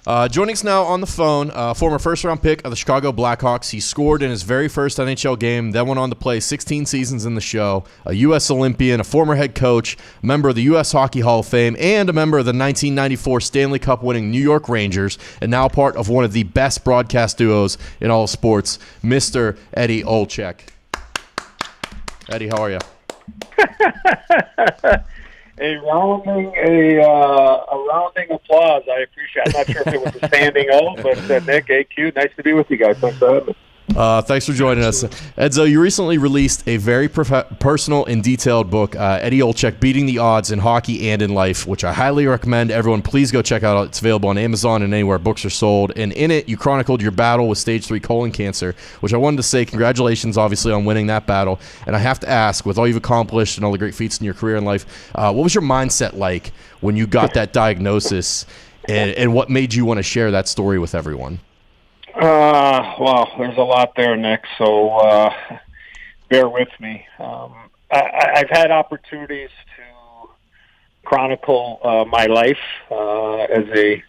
Joining us now on the phone, former first-round pick of the Chicago Blackhawks. He scored in his very first NHL game, then went on to play 16 seasons in the show, a US Olympian, a former head coach, member of the US Hockey Hall of Fame, and a member of the 1994 Stanley Cup winning New York Rangers, and now part of one of the best broadcast duos in all of sports, Mr. Eddie Olczyk. Eddie, how are you? A rounding applause. I appreciate it. I'm not sure if it was a standing O, but Nick, AQ, nice to be with you guys. Thanks for having me. Thanks for joining us. Edzo, you recently released a very personal and detailed book, Eddie Olczyk, Beating the Odds in Hockey and in Life, which I highly recommend. Everyone, please go check out. It's available on Amazon and anywhere books are sold. And in it, you chronicled your battle with stage 3 colon cancer, which I wanted to say congratulations, obviously, on winning that battle. And I have to ask, with all you've accomplished and all the great feats in your career and life, what was your mindset like when you got that diagnosis, and what made you want to share that story with everyone? Well, there's a lot there, Nick, so bear with me. I've had opportunities to chronicle my life as a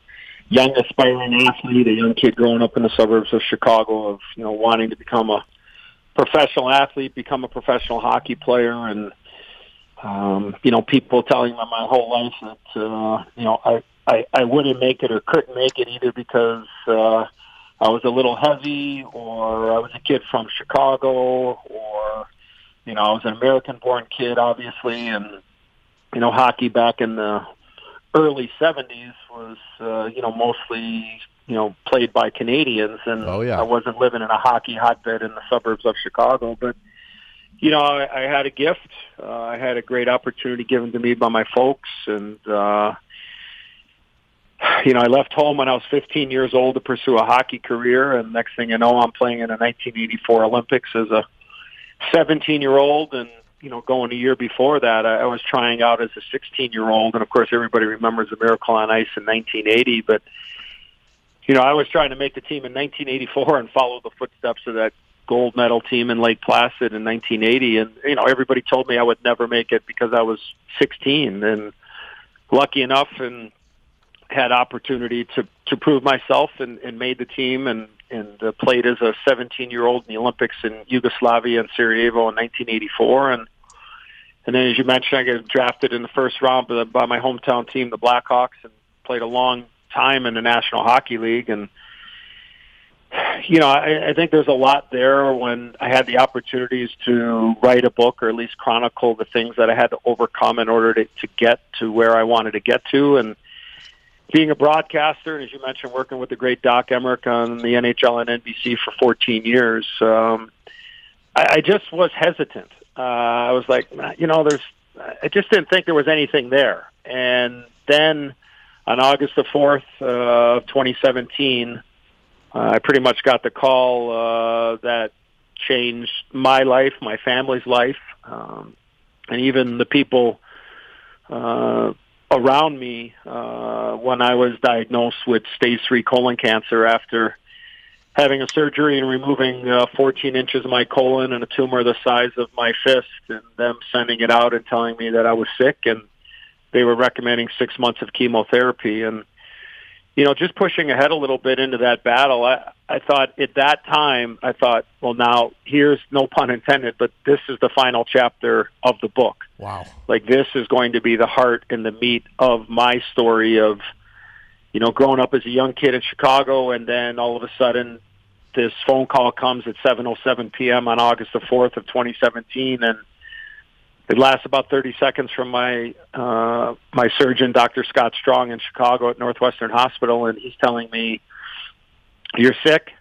young aspiring athlete, a young kid growing up in the suburbs of Chicago, of wanting to become a professional athlete, become a professional hockey player, and people telling me my whole life that I wouldn't make it or couldn't make it either because I was a little heavy, or I was a kid from Chicago, or, I was an American-born kid, obviously, and, hockey back in the early 70s was, mostly, played by Canadians, and I wasn't living in a hockey hotbed in the suburbs of Chicago, but, I had a gift. I had a great opportunity given to me by my folks, and, I left home when I was 15 years old to pursue a hockey career, and next thing you know, I'm playing in the 1984 Olympics as a 17-year-old, and, going a year before that, I was trying out as a 16-year-old, and of course everybody remembers the Miracle on Ice in 1980, but, I was trying to make the team in 1984 and follow the footsteps of that gold medal team in Lake Placid in 1980, and, everybody told me I would never make it because I was 16, and lucky enough, and had opportunity to prove myself and made the team and played as a 17-year-old in the Olympics in Yugoslavia and Sarajevo in 1984. And then, as you mentioned, I got drafted in the first round by my hometown team, the Blackhawks, and played a long time in the National Hockey League. And, I think there's a lot there when I had the opportunities to write a book or at least chronicle the things that I had to overcome in order to get to where I wanted to get to. And being a broadcaster, as you mentioned, working with the great Doc Emmerich on the NHL and NBC for 14 years, I just was hesitant. I was like, I just didn't think there was anything there. And then on August the 4th of 2017, I pretty much got the call that changed my life, my family's life, and even the people around me when I was diagnosed with stage 3 colon cancer after having a surgery and removing 14 inches of my colon and a tumor the size of my fist, and them sending it out and telling me that I was sick, and they were recommending 6 months of chemotherapy. And, just pushing ahead a little bit into that battle, I thought at that time, well, now here's, no pun intended, but this is the final chapter of the book. Wow. Like, this is going to be the heart and the meat of my story of, growing up as a young kid in Chicago, and then all of a sudden this phone call comes at 7:07 p.m. on August the 4th of 2017, and it lasts about 30 seconds from my surgeon, Dr. Scott Strong, in Chicago at Northwestern Hospital, and he's telling me, "You're sick.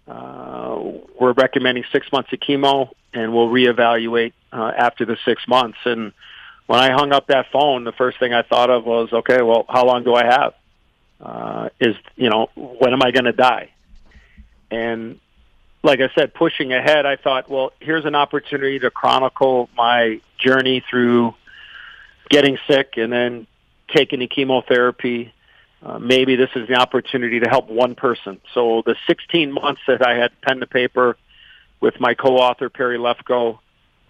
We're recommending 6 months of chemo, and we'll reevaluate after the 6 months." And when I hung up that phone, the first thing I thought of was, okay, well, how long do I have? When am I going to die? And like I said, pushing ahead, I thought, well, here's an opportunity to chronicle my journey through getting sick and then taking the chemotherapy. Maybe this is the opportunity to help one person. So the 16 months that I had pen to paper with my co-author, Perry Lefko,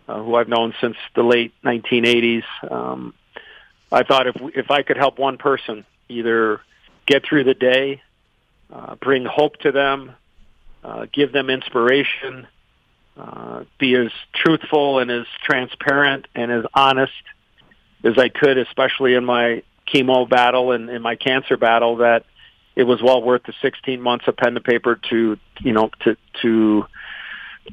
who I've known since the late 1980s, I thought if I could help one person either get through the day bring hope to them, give them inspiration, be as truthful and as transparent and as honest as I could, especially in my chemo battle and in my cancer battle, that it was well worth the 16 months of pen to paper to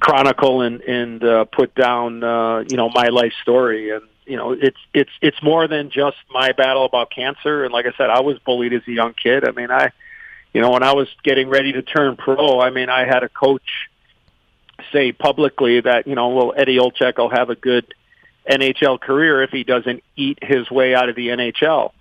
chronicle and put down, my life story. And, it's more than just my battle about cancer. And like I said, I was bullied as a young kid. I mean, when I was getting ready to turn pro, I mean, I had a coach say publicly that, Eddie Olczyk will have a good NHL career if he doesn't eat his way out of the NHL.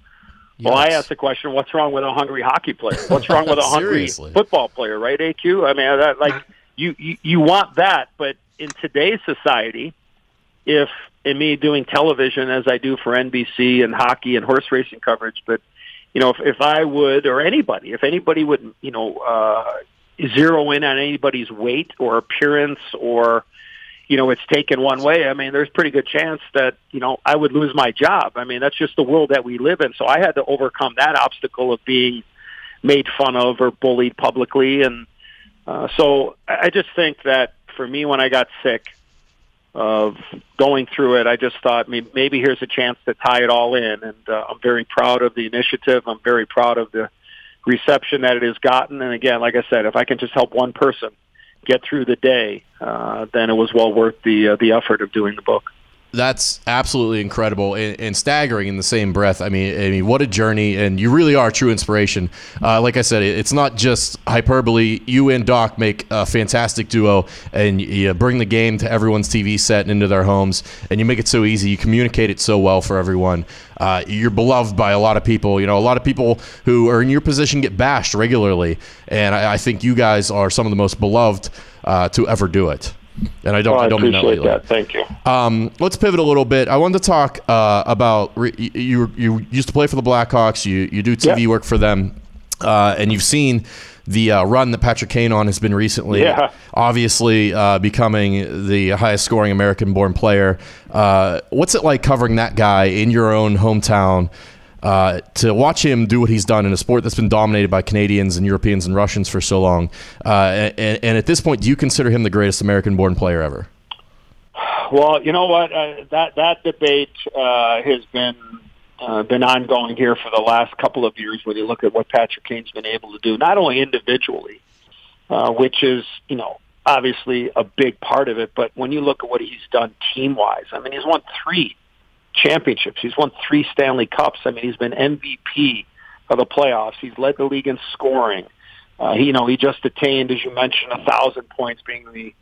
Yes. Well, I asked the question, what's wrong with a hungry hockey player? What's wrong with a hungry football player, right, AQ? I mean, you want that, but in today's society, in me doing television as I do for NBC and hockey and horse racing coverage, but, if I would, or anybody, if anybody would, zero in on anybody's weight or appearance or, it's taken one way, I mean, there's a pretty good chance that, I would lose my job. I mean, that's just the world that we live in. So I had to overcome that obstacle of being made fun of or bullied publicly. And so I just think that for me, when I got sick of going through it, I just thought maybe here's a chance to tie it all in. And I'm very proud of the initiative. I'm very proud of the reception that it has gotten. And again, like I said, if I can just help one person get through the day, then it was well worth the effort of doing the book. That's absolutely incredible and staggering in the same breath. I mean, what a journey, and you really are a true inspiration. Like I said, it's not just hyperbole. You and Doc make a fantastic duo, and you bring the game to everyone's TV set and into their homes, and you make it so easy. You communicate it so well for everyone. You're beloved by a lot of people. A lot of people who are in your position get bashed regularly, and I think you guys are some of the most beloved to ever do it. And I don't mean that lightly. That. Thank you. Let's pivot a little bit. I wanted to talk about you used to play for the Blackhawks. You do TV work for them, and you've seen the run that Patrick Kane has been recently. Yeah. Obviously, becoming the highest scoring American-born player. What's it like covering that guy in your own hometown? To watch him do what he's done in a sport that's been dominated by Canadians and Europeans and Russians for so long. And at this point, do you consider him the greatest American-born player ever? Well, you know what? That debate has been ongoing here for the last couple of years when you look at what Patrick Kane's been able to do, not only individually, which is, obviously a big part of it, but when you look at what he's done team-wise, I mean, he's won 3 championships. He's won 3 Stanley Cups. I mean, he's been MVP of the playoffs. He's led the league in scoring. He just attained, as you mentioned, 1,000 points, being the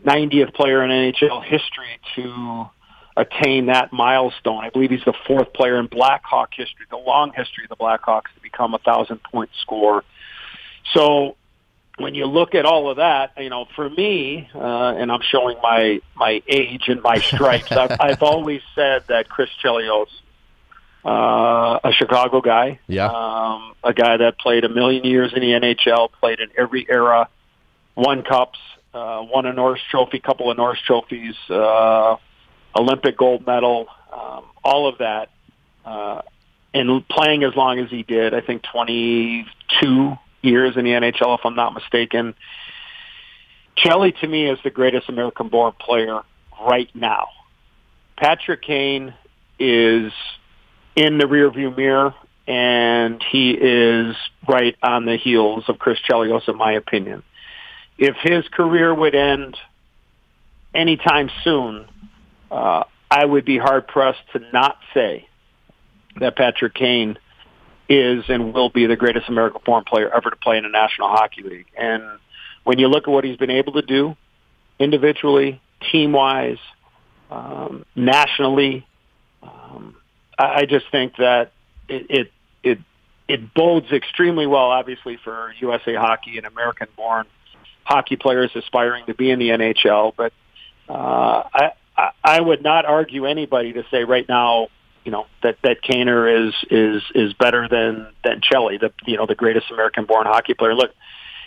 90th player in NHL history to attain that milestone. I believe he's the 4th player in Blackhawk history, the long history of the Blackhawks, to become a 1,000-point scorer. So when you look at all of that, for me, and I'm showing my age and my stripes, I've always said that Chris Chelios, a Chicago guy, a guy that played a million years in the NHL, played in every era, won cups, won a Norris Trophy, couple of Norris Trophies, Olympic gold medal, all of that, and playing as long as he did, I think 22 years in the NHL, if I'm not mistaken. Chelly, to me, is the greatest American-born player right now. Patrick Kane is in the rearview mirror, and he is right on the heels of Chris Chelios, in my opinion. If his career would end anytime soon, I would be hard-pressed to not say that Patrick Kane is and will be the greatest American-born player ever to play in the National Hockey League. And when you look at what he's been able to do individually, team-wise, nationally, I just think that it bodes extremely well, obviously, for USA Hockey and American-born hockey players aspiring to be in the NHL. But I would not argue anybody to say right now, that Kaner is better than Chelly, the greatest American-born hockey player. Look,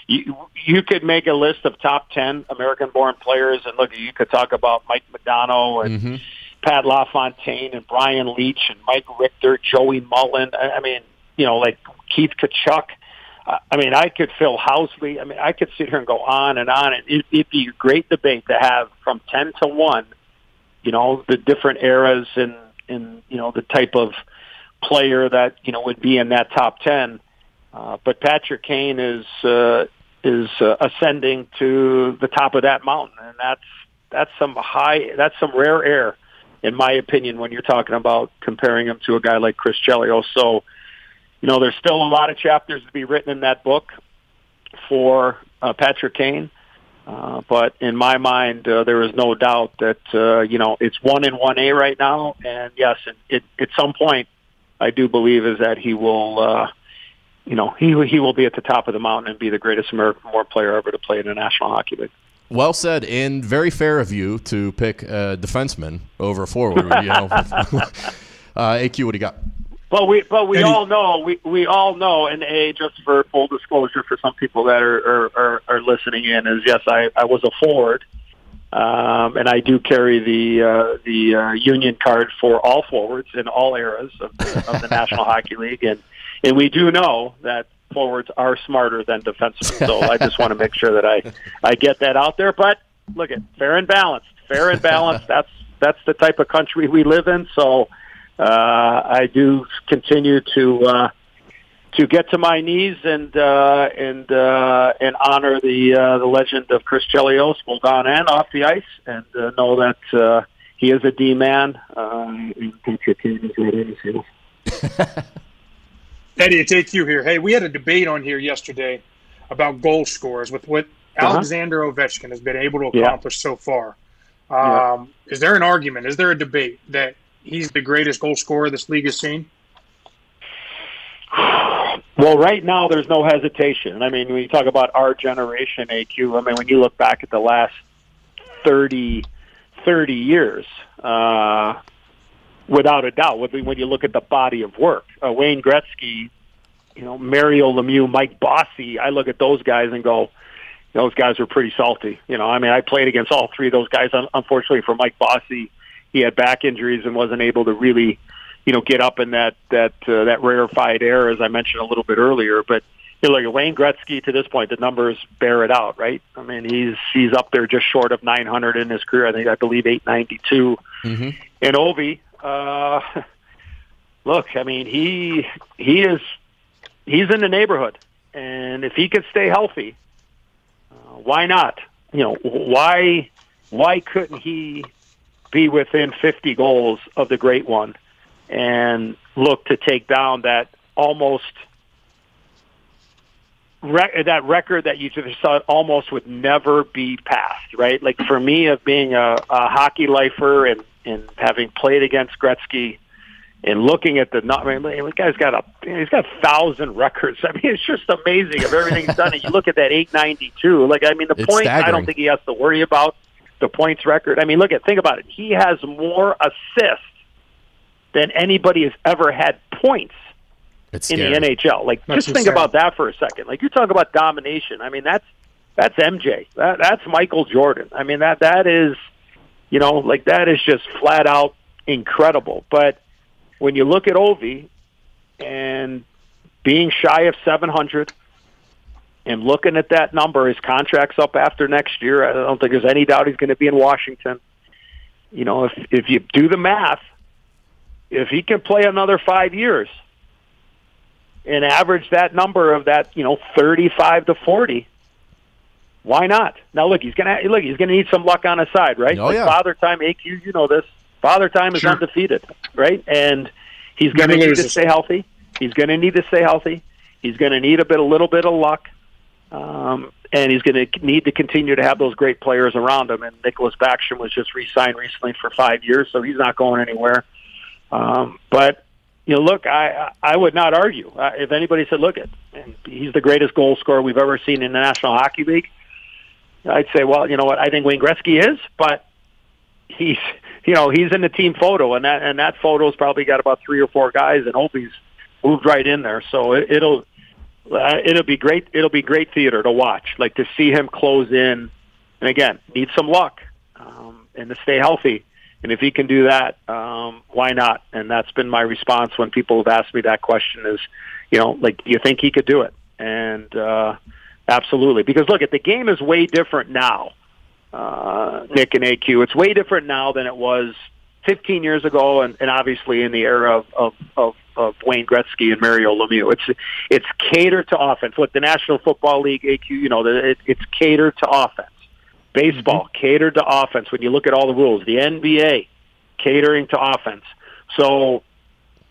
you could make a list of top 10 American-born players, and look, you could talk about Mike Modano and Pat LaFontaine and Brian Leach and Mike Richter, Joey Mullen. I mean, like Keith Tkachuk. I mean, I could Phil Housley. I mean, I could sit here and go on and on. And it'd be a great debate to have from 10 to 1, you know, the different eras and you know, the type of player that, you know, would be in that top 10. But Patrick Kane is ascending to the top of that mountain. And that's some rare air, in my opinion, when you're talking about comparing him to a guy like Chris Chelios. So, you know, there's still a lot of chapters to be written in that book for Patrick Kane. But in my mind, there is no doubt that, you know, it's 1 and 1A right now. And yes, at some point, I do believe is that he will, you know, he will be at the top of the mountain and be the greatest American war player ever to play in the National Hockey League. Well said, and very fair of you to pick a defenseman over a forward. You know, AQ, what do you got? Well, we all know, and just for full disclosure for some people that are listening in, is yes, I was a forward, and I do carry the union card for all forwards in all eras of the National Hockey League, and we do know that forwards are smarter than defensemen. So I just want to make sure that I get that out there. But look at fair and balanced. That's the type of country we live in. So. I do continue to get to my knees and honor the legend of Chris Chelios, both on and off the ice, and know that he is a D man. Eddie, it's AQ here. Hey, we had a debate on here yesterday about goal scorers with what Alexander Ovechkin has been able to accomplish so far. Is there an argument? Is there a debate that he's the greatest goal scorer this league has seen? Well, right now there's no hesitation. I mean, when you talk about our generation, AQ, I mean, when you look back at the last 30 years, without a doubt, when you look at the body of work, Wayne Gretzky, you know, Mario Lemieux, Mike Bossy, I look at those guys and go, those guys were pretty salty. You know, I mean, I played against all three of those guys. Unfortunately for Mike Bossy, he had back injuries and wasn't able to really, you know, get up in that rarefied air, as I mentioned a little bit earlier. But you know, like Wayne Gretzky, to this point, the numbers bear it out, right? I mean, he's up there just short of 900 in his career. I believe 892. Mm-hmm. And Ovi, look, I mean, he's in the neighborhood, and if he could stay healthy, why not? You know, why couldn't he be within 50 goals of the great one and look to take down that that record that you just thought almost would never be passed, right? Like for me, of being a hockey lifer and having played against Gretzky and looking at the guy's got 1,000 records. I mean, it's just amazing of everything he's done. And you look at that 892. Like, I mean, the points, I don't think he has to worry about the points record. I mean, think about it. He has more assists than anybody has ever had points in the NHL. Like, just think about that for a second. Like, you're talking about domination. I mean, that's MJ. That's Michael Jordan. I mean, that is, you know, like, that is just flat out incredible. But when you look at Ovi and being shy of 700 and looking at that number, his contract's up after next year. I don't think there's any doubt he's going to be in Washington. You know, if you do the math, if he can play another 5 years and average that number of that, you know, 35 to 40, why not? Now, look, he's going to need some luck on his side, right? Oh, yeah. Father Time, AQ, you know this. Father Time is undefeated, right? And he's going to need to stay healthy. He's going to need to stay healthy. He's going to need a little bit of luck. And he's going to need to continue to have those great players around him. And Nicholas Backstrom was just re-signed recently for 5 years, so he's not going anywhere. But, you know, look, I would not argue. If anybody said, look, and he's the greatest goal scorer we've ever seen in the National Hockey League, I'd say, well, you know what, I think Wayne Gretzky is, but he's in the team photo, and that photo's probably got about 3 or 4 guys, and Ovi's moved right in there. So it'll be great. It'll be great theater to watch, like to see him close in. And again, need some luck and to stay healthy. And if he can do that, why not? And that's been my response when people have asked me that question: is, you know, like, do you think he could do it? And absolutely. Because, look, the game is way different now, Nick and AQ. It's way different now than it was 15 years ago, and obviously in the era of Wayne Gretzky and Mario Lemieux. It's catered to offense. Look, the National Football League, AQ, it's catered to offense. Baseball, catered to offense. When you look at all the rules, the NBA, catering to offense. So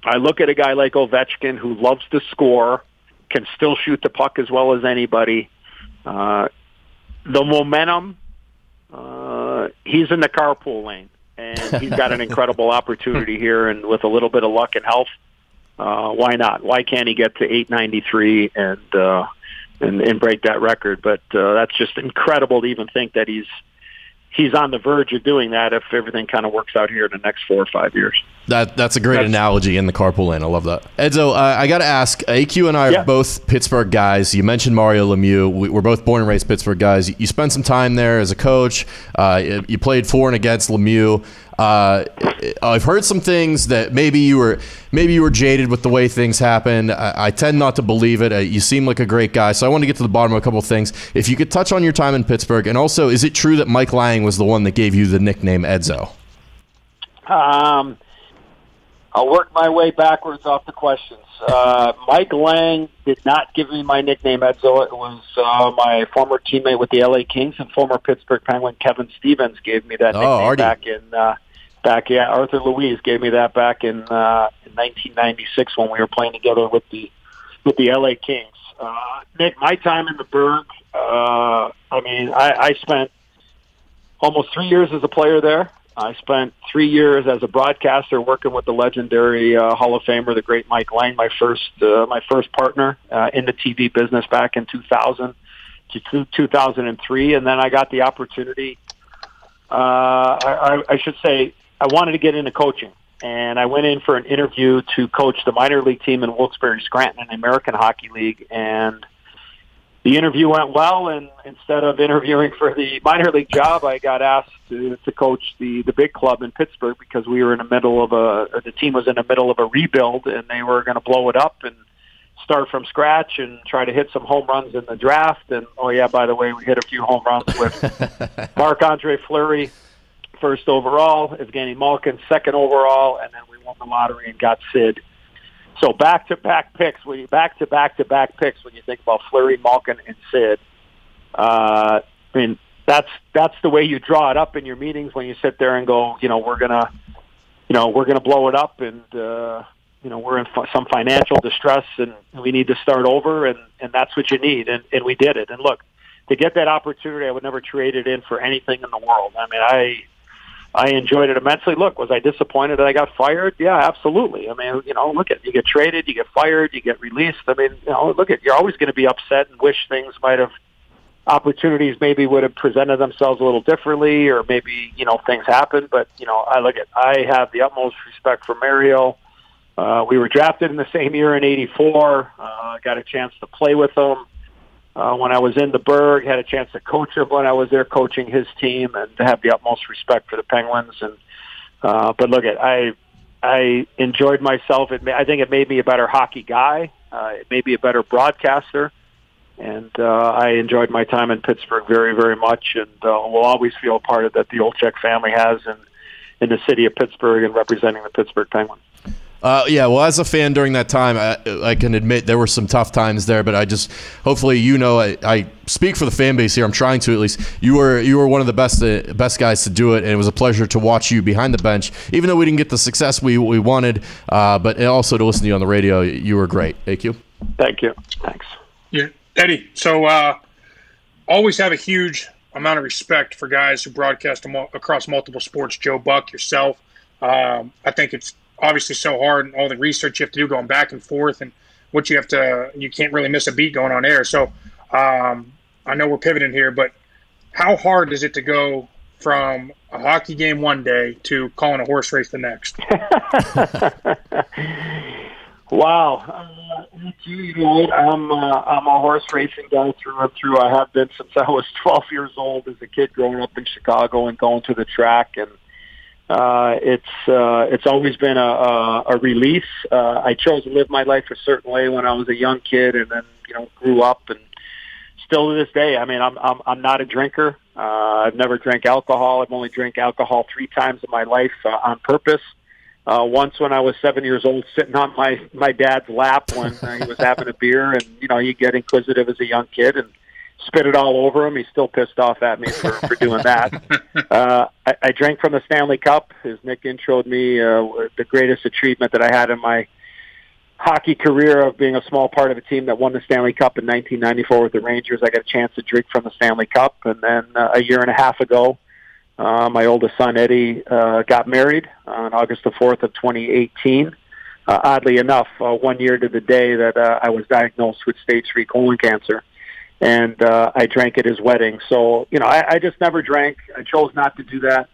I look at a guy like Ovechkin who loves to score, can still shoot the puck as well as anybody. The momentum, he's in the carpool lane, and he's got an incredible opportunity here, and with a little bit of luck and health, why not? Why can't he get to 893 and break that record? But that's just incredible to even think that he's on the verge of doing that if everything kind of works out here in the next 4 or 5 years. That's a great analogy in the carpool lane. I love that. Edzo, I got to ask, AQ and I are both Pittsburgh guys. You mentioned Mario Lemieux. We're both born and raised Pittsburgh guys. You spent some time there as a coach. You played for and against Lemieux. I've heard some things that maybe you were jaded with the way things happen. I tend not to believe it. You seem like a great guy, so I want to get to the bottom of a couple of things. If you could touch on your time in Pittsburgh, and also, is it true that Mike Lang was the one that gave you the nickname Edzo? I'll work my way backwards off the questions. Mike Lang did not give me my nickname Edzo. It was my former teammate with the LA Kings and former Pittsburgh Penguin Kevin Stevens gave me that nickname Arthur Louise gave me that back in 1996 when we were playing together with the LA Kings. Nick, my time in the Burgh, I spent almost 3 years as a player there. I spent 3 years as a broadcaster working with the legendary Hall of Famer, the great Mike Lang, my first partner in the TV business back in 2000 to 2003. And then I got the opportunity, I should say, I wanted to get into coaching. And I went in for an interview to coach the minor league team in Wilkes-Barre Scranton in the American Hockey League. And the interview went well, and instead of interviewing for the minor league job, I got asked to coach the big club in Pittsburgh because we were in the middle of the team was in the middle of a rebuild, and they were going to blow it up and start from scratch and try to hit some home runs in the draft. And, oh, yeah, by the way, we hit a few home runs with Marc-Andre Fleury, first overall, Evgeny Malkin, second overall, and then we won the lottery and got Sid. So back-to-back picks. When you back-to-back picks, when you think about Fleury, Malkin, and Sid, that's the way you draw it up in your meetings when you sit there and go, we're gonna blow it up, and we're in some financial distress, and we need to start over, and that's what you need, and we did it. And look, to get that opportunity, I would never trade it in for anything in the world. I mean, I enjoyed it immensely. Look, was I disappointed that I got fired? Yeah, absolutely. I mean, look at, you get traded, you get fired, you get released. I mean, look at, you're always going to be upset and wish things opportunities maybe would have presented themselves a little differently, or maybe, things happen. But, I have the utmost respect for Mario. We were drafted in the same year in '84. Got a chance to play with him. When I was in the Burgh, had a chance to coach him when I was there coaching his team, and to have the utmost respect for the Penguins. And but look, I enjoyed myself. I think it made me a better hockey guy. It made me a better broadcaster, and I enjoyed my time in Pittsburgh very, very much. And will always feel a part of that the Olczyk family has in the city of Pittsburgh and representing the Pittsburgh Penguins. Well, as a fan during that time, I can admit there were some tough times there, but hopefully, I speak for the fan base here. I'm trying to, at least. You were one of the best guys to do it, and it was a pleasure to watch you behind the bench, even though we didn't get the success we wanted, but also to listen to you on the radio. You were great. AQ. Thank you. Thanks. Yeah, Eddie. So always have a huge amount of respect for guys who broadcast across multiple sports. Joe Buck, yourself. I think it's obviously so hard, and all the research you have to do going back and forth, and what you can't really miss a beat going on air. So I know we're pivoting here, but how hard is it to go from a hockey game one day to calling a horse race the next? Wow. I'm a horse racing guy through and through. I have been since I was 12 years old as a kid growing up in Chicago and going to the track, and it's always been a release. I chose to live my life a certain way when I was a young kid, and then grew up, and still to this day, I mean, I'm not a drinker. I've never drank alcohol. I've only drank alcohol 3 times in my life on purpose. Once when I was 7 years old, sitting on my dad's lap when he was having a beer, and you get inquisitive as a young kid and spit it all over him. He's still pissed off at me for doing that. I drank from the Stanley Cup. As Nick introed me, the greatest achievement that I had in my hockey career of being a small part of a team that won the Stanley Cup in 1994 with the Rangers. I got a chance to drink from the Stanley Cup. And then a year and a half ago, my oldest son, Eddie, got married on August the 4th of 2018. Oddly enough, 1 year to the day that I was diagnosed with stage 3 colon cancer. And I drank at his wedding. So, I just never drank. I chose not to do that.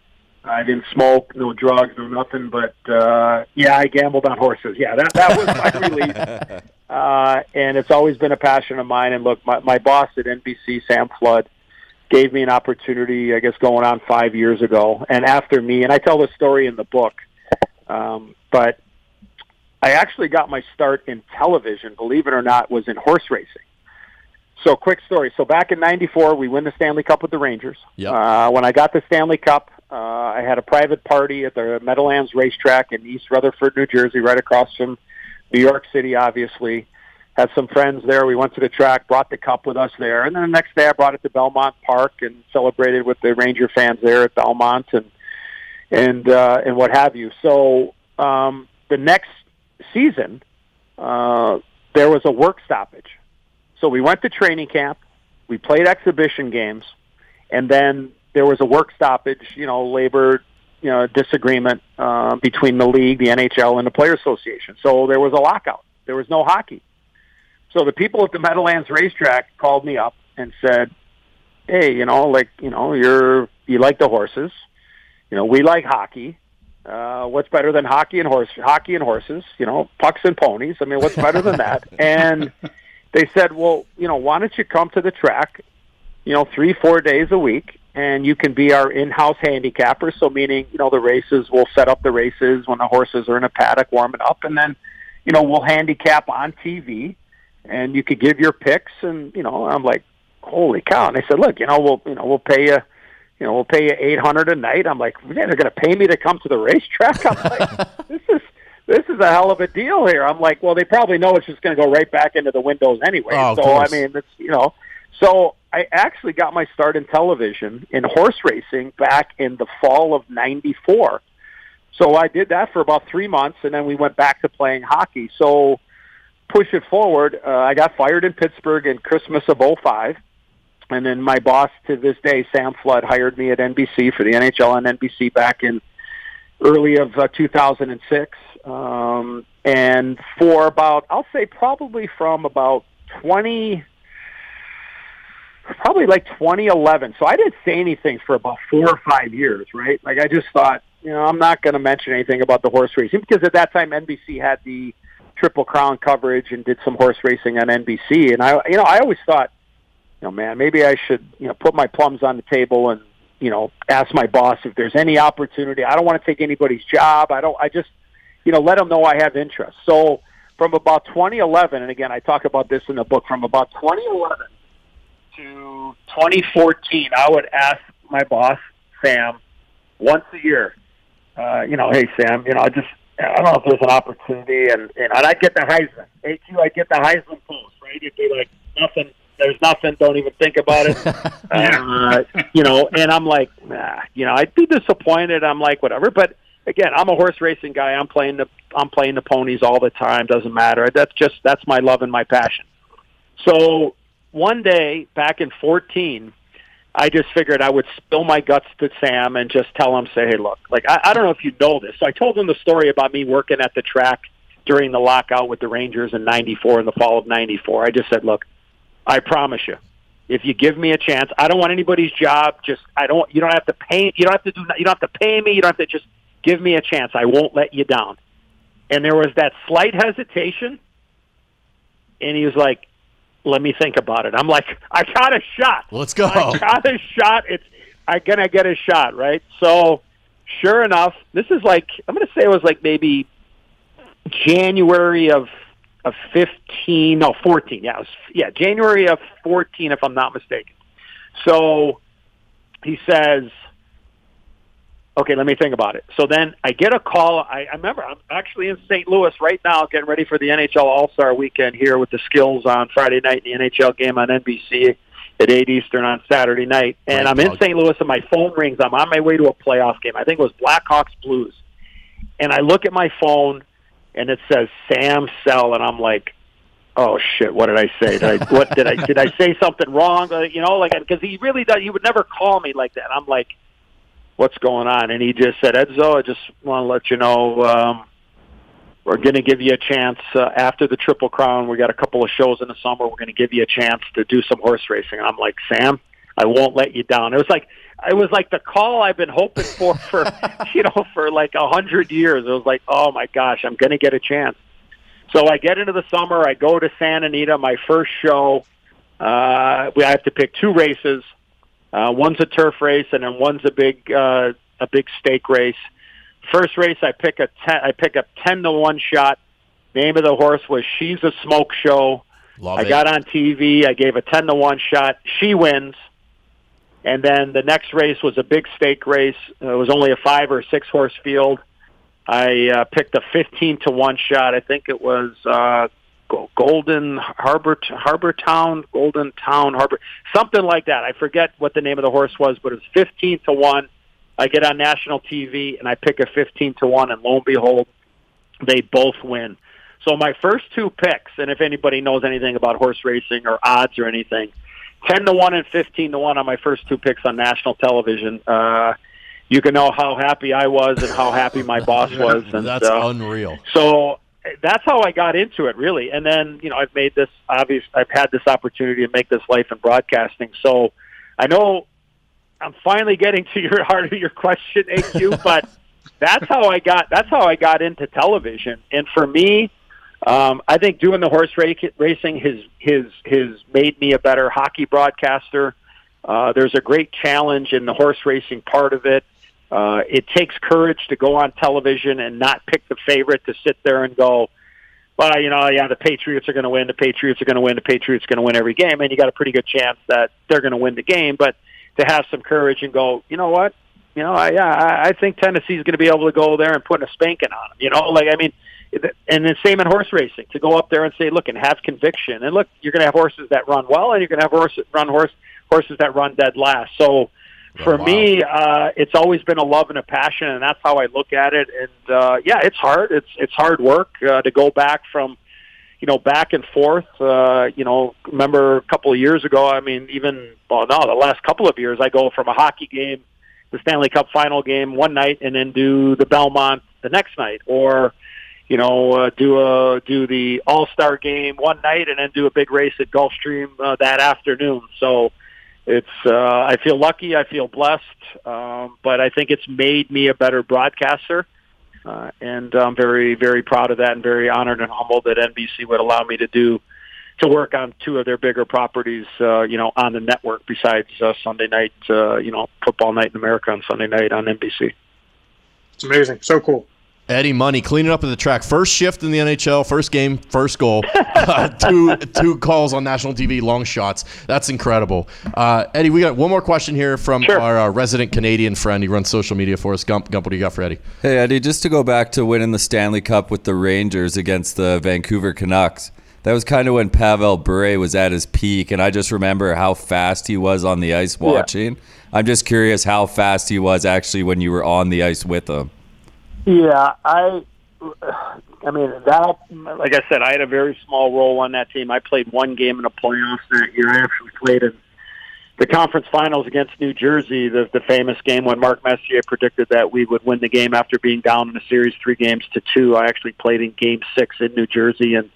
I didn't smoke, no drugs, no nothing. But, I gambled on horses. Yeah, that was my release. And it's always been a passion of mine. And, look, my boss at NBC, Sam Flood, gave me an opportunity, I guess, going on 5 years ago. And after me, and I tell this story in the book, but I actually got my start in television, believe it or not, was in horse racing. So, quick story. So, back in '94, we win the Stanley Cup with the Rangers. Yep. When I got the Stanley Cup, I had a private party at the Meadowlands Racetrack in East Rutherford, New Jersey, right across from New York City, obviously. Had some friends there. We went to the track, brought the cup with us there. And then the next day, I brought it to Belmont Park and celebrated with the Ranger fans there at Belmont and what have you. So, the next season, there was a work stoppage. So we went to training camp, we played exhibition games, and then there was a work stoppage, labor, disagreement between the league, the NHL, and the Players Association. So there was a lockout. There was no hockey. So the people at the Meadowlands Racetrack called me up and said, hey, you like the horses. We like hockey. What's better than hockey and horses? Pucks and ponies. I mean, what's better than that? And they said, well, why don't you come to the track, 3-4 days a week, and you can be our in-house handicapper. So meaning, the races, we'll set up the races when the horses are in a paddock warming up, and then, we'll handicap on TV, and you could give your picks. And, I'm like, holy cow. And they said, look, we'll pay you, we'll pay you $800 a night. I'm like, man, they're going to pay me to come to the racetrack? I'm like, this is a hell of a deal here. I'm like, well, they probably know it's just going to go right back into the windows anyway. Oh, so, I mean, it's, so I actually got my start in television in horse racing back in the fall of '94. So I did that for about 3 months, and then we went back to playing hockey. So push it forward, I got fired in Pittsburgh in Christmas of '05. And then my boss to this day, Sam Flood, hired me at NBC for the NHL on NBC back in early of 2006. And for about, I'll say probably from about 2011. So I didn't say anything for about 4 or 5 years, right? Like I just thought, I'm not going to mention anything about the horse racing because at that time NBC had the Triple Crown coverage and did some horse racing on NBC. And I always thought, man, maybe I should, put my plums on the table and, ask my boss if there's any opportunity. I don't want to take anybody's job. I just, let them know I have interest. So from about 2011, and again, I talk about this in the book, from about 2011 to 2014, I would ask my boss, Sam, once a year, hey, Sam, I don't know if there's an opportunity, and I'd get the Heisman. AQ, I'd get the Heisman post, right? It'd be like, nothing. There's nothing. Don't even think about it. And I'm like, nah, I'd be disappointed. I'm like, whatever. But again, I'm a horse racing guy. I'm playing the ponies all the time. Doesn't matter. That's my love and my passion. So one day back in 2014, I just figured I would spill my guts to Sam and just tell him, say, hey, look, like, I don't know if you know this. So I told him the story about me working at the track during the lockout with the Rangers in '94, in the fall of '94. I just said, look, I promise you, if you give me a chance, I don't want anybody's job. You don't have to pay. You don't have to pay me. You don't have to, just give me a chance. I won't let you down. And there was that slight hesitation. And he was like, let me think about it. I'm like, I got a shot. Let's go. I got a shot. I'm going to get a shot, right? So sure enough, this is like, I'm going to say it was like maybe January of of 14. Yeah, January of 14, if I'm not mistaken. So he says, okay, let me think about it. So then I get a call. I remember I'm actually in St. Louis right now getting ready for the NHL All-Star Weekend here with the Skills on Friday night and the NHL game on NBC at 8 Eastern on Saturday night. And I'm in St. Louis and my phone rings. I'm on my way to a playoff game. I think it was Blackhawks Blues. And I look at my phone and it says Sam Sell, and I'm like, oh shit, what did I say? Did I say something wrong? You know, like, because he really does, he would never call me like that. I'm like, what's going on? And he just said, Edzo, I just want to let you know, we're going to give you a chance after the Triple Crown. We got a couple of shows in the summer. We're going to give you a chance to do some horse racing. And I'm like, Sam, I won't let you down. It was like the call I've been hoping for you know, for like 100 years. It was like, oh my gosh, I'm going to get a chance. So I get into the summer. I go to Santa Anita, my first show. I have to pick 2 races. One's a turf race, and then one's a big stake race. First race, I pick a 10-to-1 shot. Name of the horse was She's a Smoke Show. I got on TV. I gave a 10-to-1 shot. She wins. And then the next race was a big stake race. It was only a 5 or 6 horse field. I picked a 15-to-1 shot. I think it was Golden Town, something like that. I forget what the name of the horse was, but it was 15-to-1. I get on national TV and I pick a 15-to-1, and lo and behold, they both win. So my first 2 picks, and if anybody knows anything about horse racing or odds or anything, 10-to-1 and 15-to-1 on my first 2 picks on national television. You can know how happy I was and how happy my boss was. And that's unreal. So that's how I got into it, really. And then, you know, I've had this opportunity to make this life in broadcasting. So I know I'm finally getting to your heart of your question, AQ, but that's how I got into television. And for me, I think doing the horse racing has made me a better hockey broadcaster. There's a great challenge in the horse racing part of it. It takes courage to go on television and not pick the favorite, to sit there and go, well, you know, yeah, the Patriots are going to win. The Patriots are going to win. The Patriots are going to win every game. And you got a pretty good chance that they're going to win the game. But to have some courage and go, you know what? You know, I think Tennessee's going to be able to go there and put a spanking on them. You know, like, I mean, and then same in horse racing, to go up there and say, look, and have conviction. And look, you're going to have horses that run well, and you're going to have horses that run dead last. So for me, it's always been a love and a passion, and that's how I look at it. And yeah, it's hard. It's hard work to go back from, you know, back and forth. You know, remember a couple of years ago, I mean, the last couple of years, I go from a hockey game, the Stanley Cup final game one night, and then do the Belmont the next night, or, you know, do the All-Star game one night and then do a big race at Gulfstream that afternoon. So it's I feel lucky, I feel blessed, but I think it's made me a better broadcaster. And I'm very, very proud of that, and very honored and humbled that NBC would allow me to work on 2 of their bigger properties, you know, on the network besides Sunday night, you know, Football Night in America on Sunday night on NBC. It's amazing. So cool. Eddie Money cleaning up at the track. First shift in the NHL, first game, first goal. Two calls on national TV, long shots. That's incredible. Eddie, we got one more question here from our resident Canadian friend. He runs social media for us. Gump, what do you got for Eddie? Hey, Eddie, just to go back to winning the Stanley Cup with the Rangers against the Vancouver Canucks, that was kind of when Pavel Bure was at his peak, and I just remember how fast he was on the ice watching. Yeah. I'm just curious how fast he was actually when you were on the ice with him. Yeah, I mean, that, like I said, I had a very small role on that team. I played one game in the playoffs that year. I actually played in the conference finals against New Jersey, the famous game when Mark Messier predicted that we would win the game after being down in a series 3-2. I actually played in Game 6 in New Jersey, and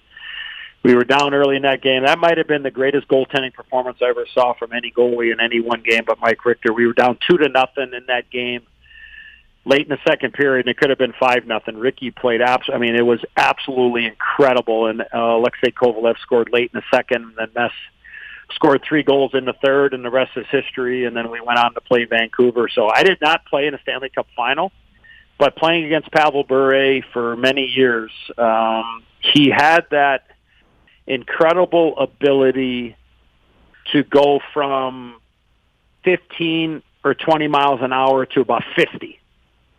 we were down early in that game. That might have been the greatest goaltending performance I ever saw from any goalie in any one game but Mike Richter. We were down 2-0 in that game. Late in the second period, and it could have been 5-0. Ricky played it was absolutely incredible, and Alexei Kovalev scored late in the second, and then Mess scored 3 goals in the third, and the rest is history, and then we went on to play Vancouver. So I did not play in a Stanley Cup final, but playing against Pavel Bure for many years, he had that incredible ability to go from 15 or 20 miles an hour to about 50.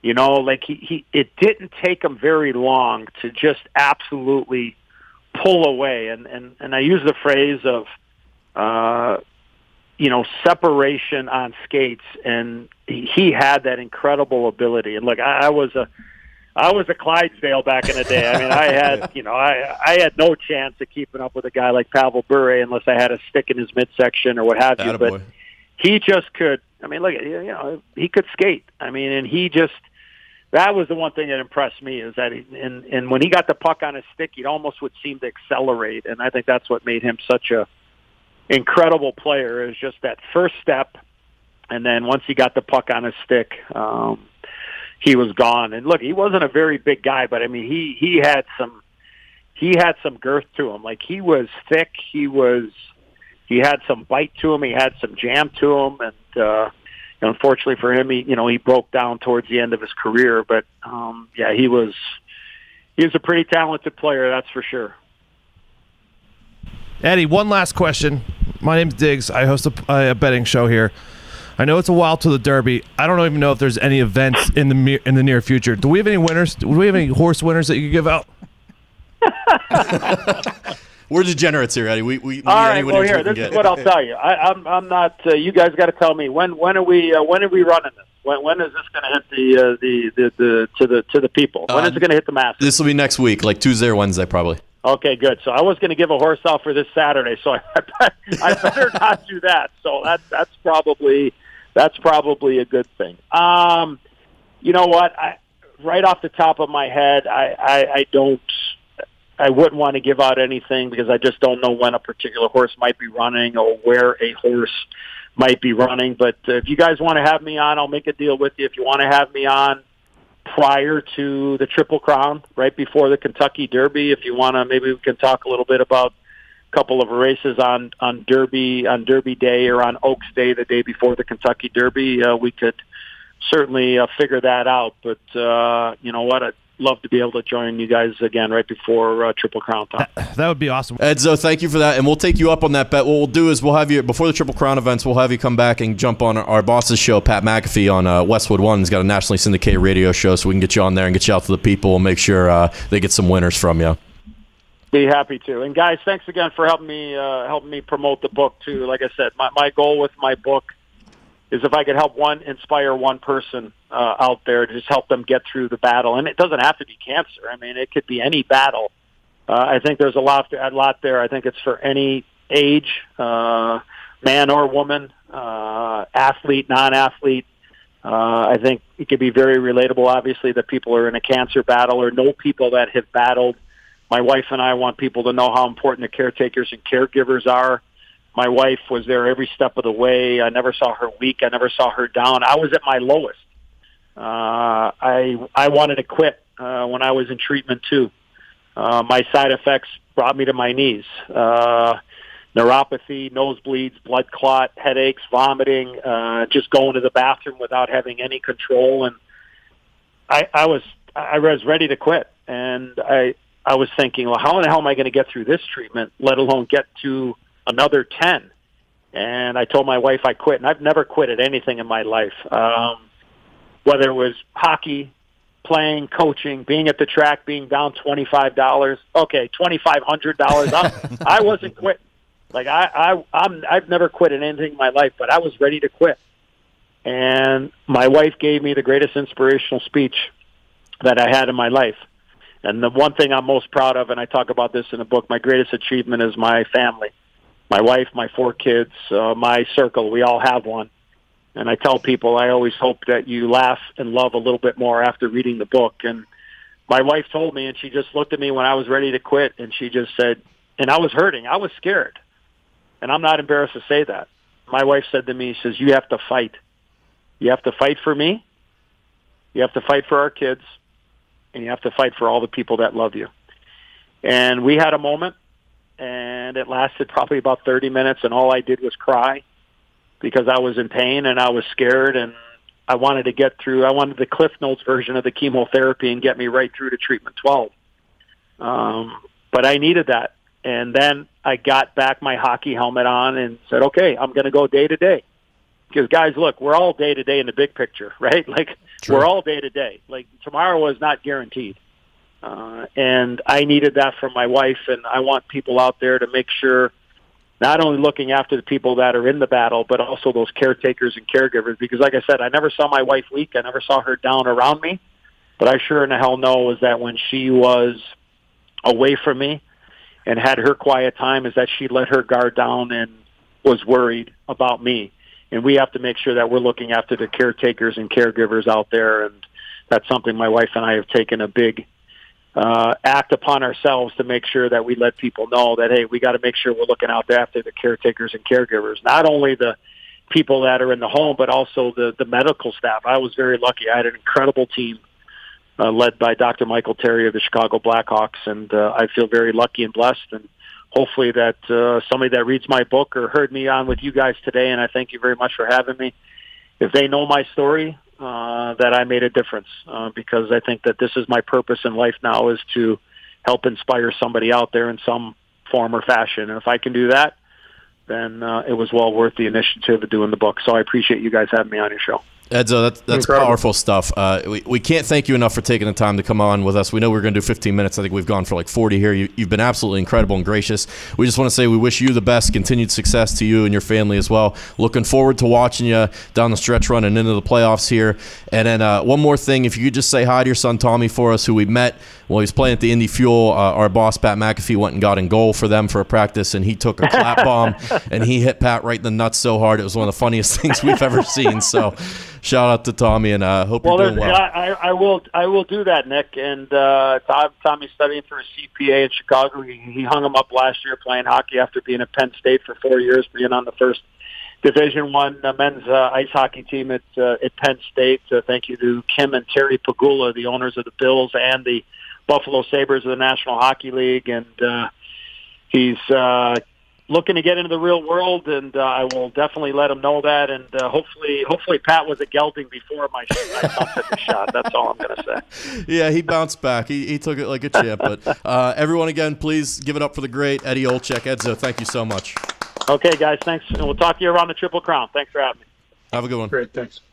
You know, like it didn't take him very long to just absolutely pull away. And I use the phrase of, separation on skates, and he had that incredible ability. And look, I was a Clydesdale back in the day. I mean, I had no chance of keeping up with a guy like Pavel Bure unless I had a stick in his midsection or what have you. But he just could. I mean, look, he could skate. I mean, and that was the one thing that impressed me, is that and when he got the puck on his stick, he almost would seem to accelerate. And I think that's what made him such a incredible player, is just that first step. And then once he got the puck on his stick, he was gone. And look, he wasn't a very big guy, but I mean, he had some girth to him. Like, he was thick. He had some bite to him. He had some jam to him. And, unfortunately for him, he broke down towards the end of his career. But he was a pretty talented player, that's for sure. Eddie, one last question. My name's Diggs. I host a betting show here. I know it's a while to the Derby. I don't even know if there's any events in the near future. Do we have any winners? Do we have any horse winners that you can give out? We're degenerates here, Eddie. All right. Well, here, this is what I'll tell you. I'm not. You guys got to tell me when are we running this? When is this going to hit to the people? When is it going to hit the masses? This will be next week, like Tuesday or Wednesday, probably. Okay, good. So I was going to give a horse out for this Saturday, so I better not do that. So that's probably a good thing. You know what? Right off the top of my head, I wouldn't want to give out anything, because I just don't know when a particular horse might be running or where a horse might be running. But if you guys want to have me on, I'll make a deal with you. If you want to have me on prior to the Triple Crown, right before the Kentucky Derby, if you want to, maybe we can talk a little bit about a couple of races on Derby Day or on Oaks Day, the day before the Kentucky Derby. We could certainly figure that out. But you know what? I'd love to be able to join you guys again right before Triple Crown time. That would be awesome. Edzo, thank you for that, and we'll take you up on that bet. What we'll do is we'll have you, before the Triple Crown events, we'll have you come back and jump on our boss's show, Pat McAfee, on Westwood One. He's got a nationally syndicated radio show, so we can get you on there and get you out to the people and make sure they get some winners from you. Be happy to. And guys, thanks again for helping me promote the book too. Like I said, my goal with my book is if I could help inspire one person out there to just help them get through the battle. And it doesn't have to be cancer. I mean, it could be any battle. I think there's a lot there. I think it's for any age, man or woman, athlete, non-athlete. I think it could be very relatable, obviously, that people are in a cancer battle or know people that have battled. My wife and I want people to know how important the caretakers and caregivers are. My wife was there every step of the way. I never saw her weak. I never saw her down. I was at my lowest. I wanted to quit when I was in treatment too. My side effects brought me to my knees. Neuropathy, nosebleeds, blood clot, headaches, vomiting, just going to the bathroom without having any control. And I was ready to quit. And I was thinking, well, how in the hell am I going to get through this treatment, let alone get to another 10? And I told my wife I quit, and I've never quit at anything in my life. Whether it was hockey, playing, coaching, being at the track, being down $25, okay, $2,500. I wasn't quitting. Like I've never quit at anything in my life, but I was ready to quit. And my wife gave me the greatest inspirational speech that I had in my life. And the one thing I'm most proud of, and I talk about this in the book, my greatest achievement is my family. My wife, my 4 kids, my circle, we all have one. And I tell people I always hope that you laugh and love a little bit more after reading the book. And my wife told me, and she just looked at me when I was ready to quit, and she just said, and I was hurting, I was scared. And I'm not embarrassed to say that. My wife said to me, she says, you have to fight. You have to fight for me. You have to fight for our kids. And you have to fight for all the people that love you. And we had a moment, and it lasted probably about 30 minutes, and all I did was cry because I was in pain and I was scared, and I wanted to get through. I wanted the Cliff Notes version of the chemotherapy and get me right through to treatment 12. But I needed that. And then I got back my hockey helmet on and said, okay, I'm going to go day to day. Because, guys, look, we're all day to day in the big picture, right? Like, True. We're all day to day. Like, tomorrow is not guaranteed. And I needed that from my wife, and I want people out there to make sure not only looking after the people that are in the battle, but also those caretakers and caregivers. Because, like I said, I never saw my wife weak. I never saw her down around me. But I sure in the hell know is that when she was away from me and had her quiet time, is that she let her guard down and was worried about me. And we have to make sure that we're looking after the caretakers and caregivers out there. And that's something my wife and I have taken a big act upon ourselves to make sure that we let people know that, hey, we got to make sure we're looking out there after the caretakers and caregivers, not only the people that are in the home, but also the medical staff. I was very lucky. I had an incredible team led by Dr. Michael Terry of the Chicago Blackhawks, and I feel very lucky and blessed. And hopefully that somebody that reads my book or heard me on with you guys today, and I thank you very much for having me, if they know my story, that I made a difference, because I think that this is my purpose in life now, is to help inspire somebody out there in some form or fashion. And if I can do that, then it was well worth the initiative of doing the book. So I appreciate you guys having me on your show. Edzo, that's powerful stuff. We can't thank you enough for taking the time to come on with us. We know we're going to do 15 minutes. I think we've gone for like 40 here. You've been absolutely incredible and gracious. We just want to say we wish you the best, continued success to you and your family as well. Looking forward to watching you down the stretch run and into the playoffs here. And then one more thing, if you could just say hi to your son Tommy for us, who we met while he was playing at the Indy Fuel. Our boss, Pat McAfee, went and got in goal for them for a practice, and he took a clap bomb, and he hit Pat right in the nuts so hard. It was one of the funniest things we've ever seen. So shout out to Tommy, and hope you're doing well. I will do that, Nick. And Tommy's studying for a CPA in Chicago. He hung him up last year playing hockey after being at Penn State for 4 years, being on the first Division I men's ice hockey team at Penn State. Thank you to Kim and Terry Pagula, the owners of the Bills and the Buffalo Sabres of the National Hockey League. And he's looking to get into the real world, and I will definitely let him know that. And hopefully Pat was a gelding before my son took the shot. That's all I'm going to say. Yeah, he bounced back. He took it like a champ. But everyone, again, please give it up for the great Eddie Olczyk. Edzo, thank you so much. Okay, guys, thanks. And we'll talk to you around the Triple Crown. Thanks for having me. Have a good one. Great, thanks.